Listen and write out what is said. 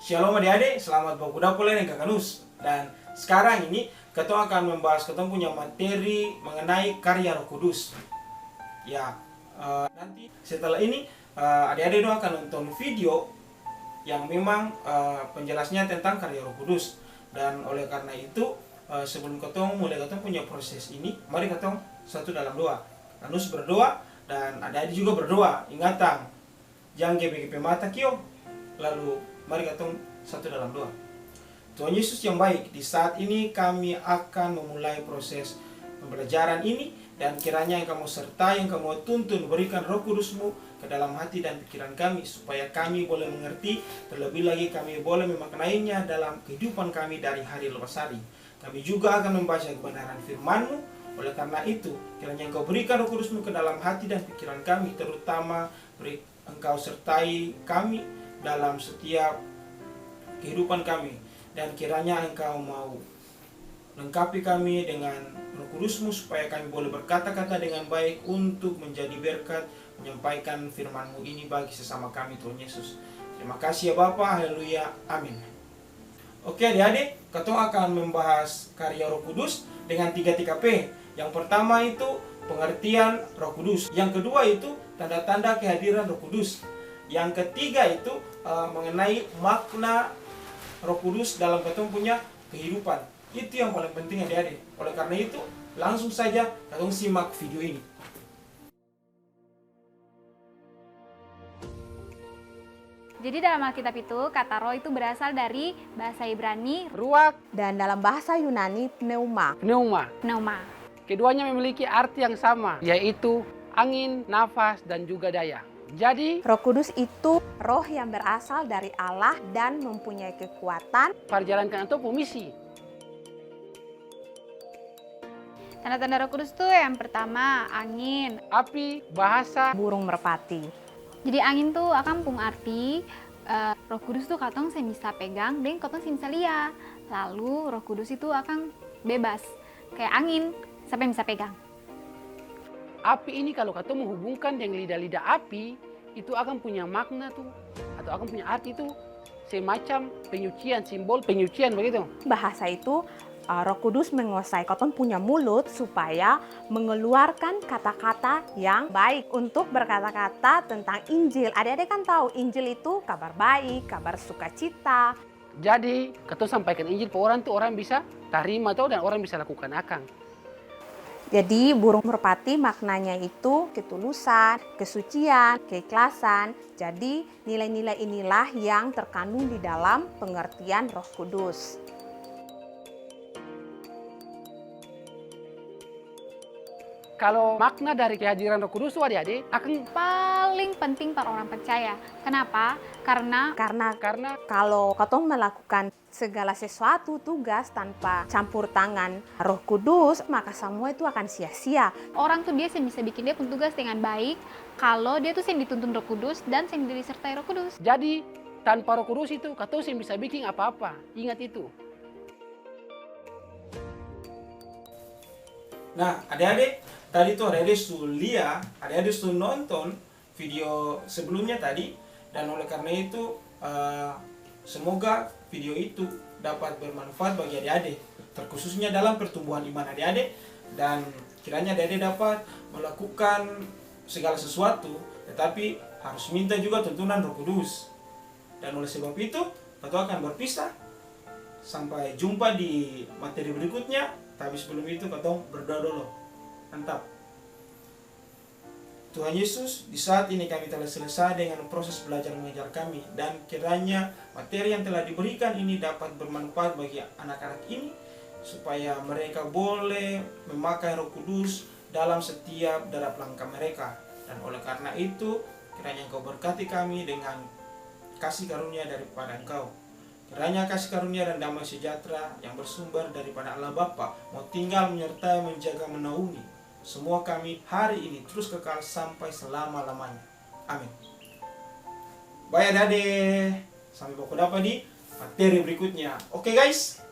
Shalom adik-adik, selamat baku dapur dan kakanus. Dan sekarang ini kita akan membahas, kita punya materi mengenai karya Roh Kudus. Ya, nanti setelah ini adik-adik akan nonton video yang memang penjelasnya tentang karya Roh Kudus. Dan oleh karena itu sebelum kita mulai kita punya proses ini, mari kita satu dalam doa. Kanus berdoa dan adik-adik juga berdoa. Ingatan, jangan gepe-gepe mata kio. Lalu mari kita satu dalam doa. Tuhan Yesus yang baik, di saat ini kami akan memulai proses pembelajaran ini, dan kiranya yang kamu sertai, yang kamu tuntun, berikan Roh Kudus-Mu ke dalam hati dan pikiran kami, supaya kami boleh mengerti, terlebih lagi kami boleh memaknainya dalam kehidupan kami dari hari lepas hari. Kami juga akan membaca kebenaran firman-Mu. Oleh karena itu, kiranya Engkau berikan Roh Kudus-Mu ke dalam hati dan pikiran kami, terutama Engkau sertai kami dalam setiap kehidupan kami, dan kiranya Engkau mau lengkapi kami dengan Roh Kudus-Mu supaya kami boleh berkata-kata dengan baik untuk menjadi berkat menyampaikan firman-Mu ini bagi sesama kami, Tuhan Yesus. Terima kasih ya Bapa, haleluya, amin. Oke adik-adik, kita akan membahas karya Roh Kudus dengan 3 P. Yang pertama itu pengertian Roh Kudus, yang kedua itu tanda-tanda kehadiran Roh Kudus, yang ketiga itu mengenai makna Roh Kudus dalam kita punya kehidupan. Itu yang paling penting adik-adik. Oleh karena itu, langsung saja kita simak video ini. Jadi dalam Alkitab itu, kata roh itu berasal dari bahasa Ibrani, ruach, dan dalam bahasa Yunani pneuma. pneuma. Keduanya memiliki arti yang sama, yaitu angin, nafas, dan juga daya. Jadi, Roh Kudus itu roh yang berasal dari Allah dan mempunyai kekuatan. perjalankan atau misi. Tanda-tanda Roh Kudus itu yang pertama, angin. Api, bahasa, Burung merpati. Jadi angin tuh akan pung arti Roh Kudus tuh katong saya bisa pegang dan katong saya bisa lihat. Lalu Roh Kudus itu akan bebas kayak angin, siapa yang bisa pegang. api ini kalau kita menghubungkan dengan lidah-lidah api, itu akan punya makna tuh, atau akan punya arti tuh semacam penyucian, simbol penyucian begitu. Bahasa itu Roh Kudus menguasai koton punya mulut supaya mengeluarkan kata-kata yang baik untuk berkata-kata tentang Injil. Adik-adik kan tahu Injil itu kabar baik, kabar sukacita. Jadi, kita sampaikan Injil ke orang tuh orang bisa terima tuh dan orang bisa lakukan akang. Jadi burung merpati maknanya itu ketulusan, kesucian, keikhlasan. Jadi nilai-nilai inilah yang terkandung di dalam pengertian Roh Kudus. Kalau makna dari kehadiran Roh Kudus tuh adik-adik akan Paling penting para orang percaya. Kenapa? Karena karena Kalau katong melakukan segala sesuatu tugas tanpa campur tangan Roh Kudus, maka semua itu akan sia-sia. orang tuh dia bisa bikin dia pun tugas dengan baik kalau dia tuh yang dituntun Roh Kudus dan yang disertai Roh Kudus. jadi tanpa Roh Kudus itu kita sih bisa bikin apa-apa. Ingat itu. Nah, adik-adik, tadi tuh adik-adik sudah lihat, adik-adik sudah nonton video sebelumnya tadi, dan oleh karena itu semoga video itu dapat bermanfaat bagi adik-adik, terkhususnya dalam pertumbuhan iman adik-adik, dan kiranya adik-adik dapat melakukan segala sesuatu, tetapi harus minta juga tuntunan Roh Kudus. Dan oleh sebab itu, kita akan berpisah. Sampai jumpa di materi berikutnya. Tapi sebelum itu kita berdoa dulu. Mantap. Tuhan Yesus, di saat ini kami telah selesai dengan proses belajar mengajar kami, dan kiranya materi yang telah diberikan ini dapat bermanfaat bagi anak-anak ini, supaya mereka boleh memakai Roh Kudus dalam setiap derap langkah mereka. Dan oleh karena itu, kiranya Engkau berkati kami dengan kasih karunia daripada Engkau. Kiranya kasih karunia dan damai sejahtera yang bersumber daripada Allah Bapa mau tinggal menyertai, menjaga, menaungi semua kami hari ini terus kekal sampai selama-lamanya. Amin. Bye adik-adik. Sampai berjumpa di materi berikutnya. Oke guys.